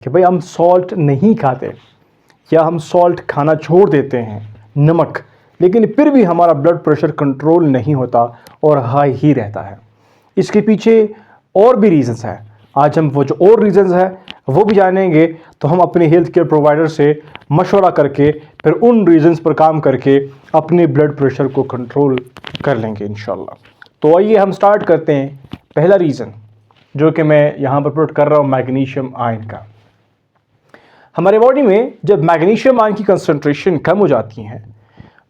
कि भाई हम सॉल्ट नहीं खाते या हम सॉल्ट खाना छोड़ देते हैं, नमक, लेकिन फिर भी हमारा ब्लड प्रेशर कंट्रोल नहीं होता और हाई ही रहता है। इसके पीछे और भी रीज़न्स हैं। आज हम वो जो और रीज़न्स हैं वो भी जानेंगे, तो हम अपने हेल्थ केयर प्रोवाइडर से मशवरा करके फिर उन रीज़न्स पर काम करके अपने ब्लड प्रेशर को कंट्रोल कर लेंगे इंशाल्लाह। तो आइए हम स्टार्ट करते हैं। पहला रीज़न जो कि मैं यहाँ पर पुट कर रहा हूँ, मैग्नीशियम आयन का। हमारे बॉडी में जब मैग्नीशियम आयन की कंसंट्रेशन कम हो जाती है,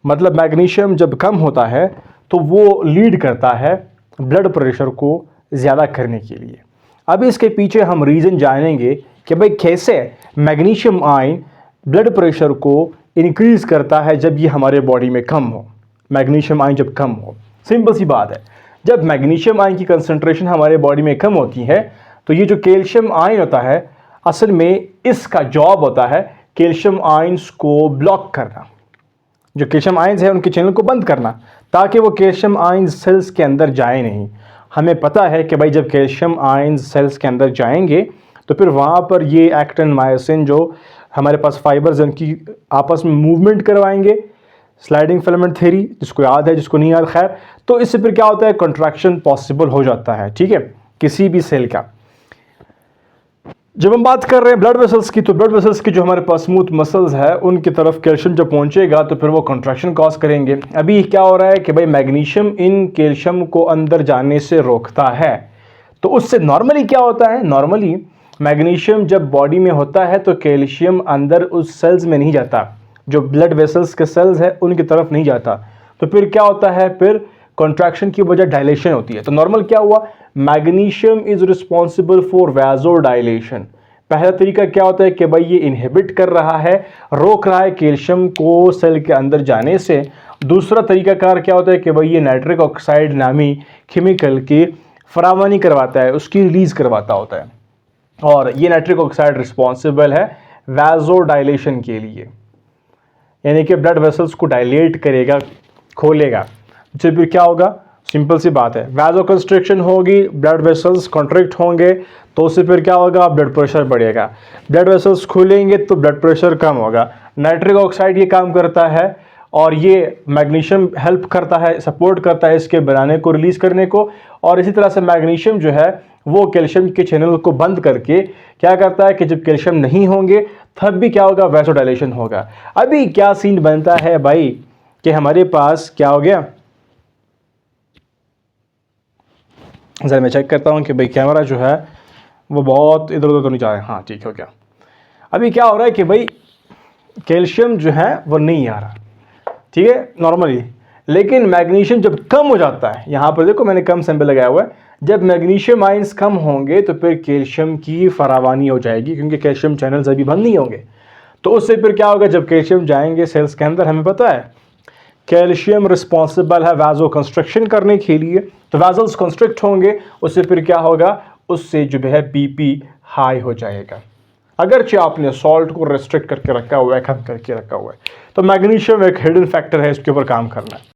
मतलब मैग्नीशियम जब कम होता है, तो वो लीड करता है ब्लड प्रेशर को ज़्यादा करने के लिए। अभी इसके पीछे हम रीज़न जानेंगे कि भाई कैसे मैग्नीशियम आयन ब्लड प्रेशर को इंक्रीज़ करता है जब ये हमारे बॉडी में कम हो। मैग्नीशियम आयन जब कम हो, सिंपल सी बात है, जब मैग्नीशियम आयन की कंसंट्रेशन हमारे बॉडी में कम होती है तो ये जो कैल्शियम आयन होता है, असल में इसका जॉब होता है कैल्शियम आयंस को ब्लॉक करना। जो कैल्शियम आयंस है उनके चैनल को बंद करना, ताकि वो कैल्शियम आयंस सेल्स के अंदर जाए नहीं। हमें पता है कि भाई जब कैल्शियम आयंस सेल्स के अंदर जाएंगे तो फिर वहाँ पर ये एक्टिन मायोसिन जो हमारे पास फाइबर्स हैं उनकी आपस में मूवमेंट करवाएंगे, स्लाइडिंग फिलामेंट थ्योरी, जिसको याद है जिसको नहीं याद खैर। तो इससे फिर क्या होता है, कंट्रैक्शन पॉसिबल हो जाता है, ठीक है, किसी भी सेल का। जब हम बात कर रहे हैं ब्लड वेसल्स की, तो ब्लड वेसल्स की जो हमारे पास स्मूथ मसल्स है उनकी तरफ कैल्शियम जब पहुंचेगा तो फिर वो कंट्रैक्शन कॉज करेंगे। अभी क्या हो रहा है कि भाई मैग्नीशियम इन कैल्शियम को अंदर जाने से रोकता है। तो उससे नॉर्मली क्या होता है, नॉर्मली मैग्नीशियम जब बॉडी में होता है तो कैल्शियम अंदर उस सेल्स में नहीं जाता, जो ब्लड वेसल्स के सेल्स है उनकी तरफ नहीं जाता। तो फिर क्या होता है, फिर कॉन्ट्रैक्शन की वजह डायलेशन होती है। तो नॉर्मल क्या हुआ, magnesium is responsible for vasodilation. पहला तरीका क्या होता है कि भाई ये इनहिबिट कर रहा है, रोक रहा है कैल्शियम को सेल के अंदर जाने से। दूसरा तरीकाकार क्या होता है कि भाई ये नाइट्रिक ऑक्साइड नामी केमिकल की फरावानी करवाता है, उसकी रिलीज करवाता होता है। और ये नाइट्रिक ऑक्साइड रिस्पॉन्सिबल है वैसोडाइलेशन के लिए, यानी कि ब्लड वेसल्स को डायलेट करेगा, खोलेगा। तो फिर क्या होगा, सिंपल सी बात है, वैसो कंस्ट्रिक्शन होगी, ब्लड वेसल्स कॉन्ट्रैक्ट होंगे, तो उससे फिर क्या होगा, ब्लड प्रेशर बढ़ेगा। ब्लड वेसल्स खुलेंगे तो ब्लड प्रेशर कम होगा। नाइट्रिक ऑक्साइड ये काम करता है और ये मैग्नीशियम हेल्प करता है, सपोर्ट करता है इसके बनाने को, रिलीज करने को। और इसी तरह से मैग्नीशियम जो है वो कैल्शियम के चैनल को बंद करके क्या करता है कि जब कैल्शियम नहीं होंगे तब भी क्या होगा, वैसोडाइलेशन होगा। अभी क्या सीन बनता है भाई कि हमारे पास क्या हो गया, जरा मैं चेक करता हूँ कि भाई कैमरा जो है वो बहुत इधर उधर तो नहीं जा रहा है। हाँ ठीक हो गया। अभी क्या हो रहा है कि भाई कैल्शियम जो है वो नहीं आ रहा, ठीक है, नॉर्मली। लेकिन मैग्नीशियम जब कम हो जाता है, यहाँ पर देखो मैंने कम सैंपल लगाया हुआ है, जब मैग्नीशियम आयंस कम होंगे तो फिर कैल्शियम की फरावानी हो जाएगी, क्योंकि कैल्शियम चैनल्स अभी बंद नहीं होंगे। तो उससे फिर क्या होगा, जब कैल्शियम जाएंगे सेल्स के अंदर, हमें पता है कैल्शियम रिस्पॉन्सिबल है वैसो कंस्ट्रक्शन करने के लिए, तो वैसल्स कंस्ट्रक्ट होंगे, उससे फिर क्या होगा, उससे जो है बीपी हाई हो जाएगा। अगरचे आपने सॉल्ट को रेस्ट्रिक्ट करके रखा हुआ है, कम करके रखा हुआ है। तो मैग्नीशियम एक हिडन फैक्टर है, इसके ऊपर काम करना है।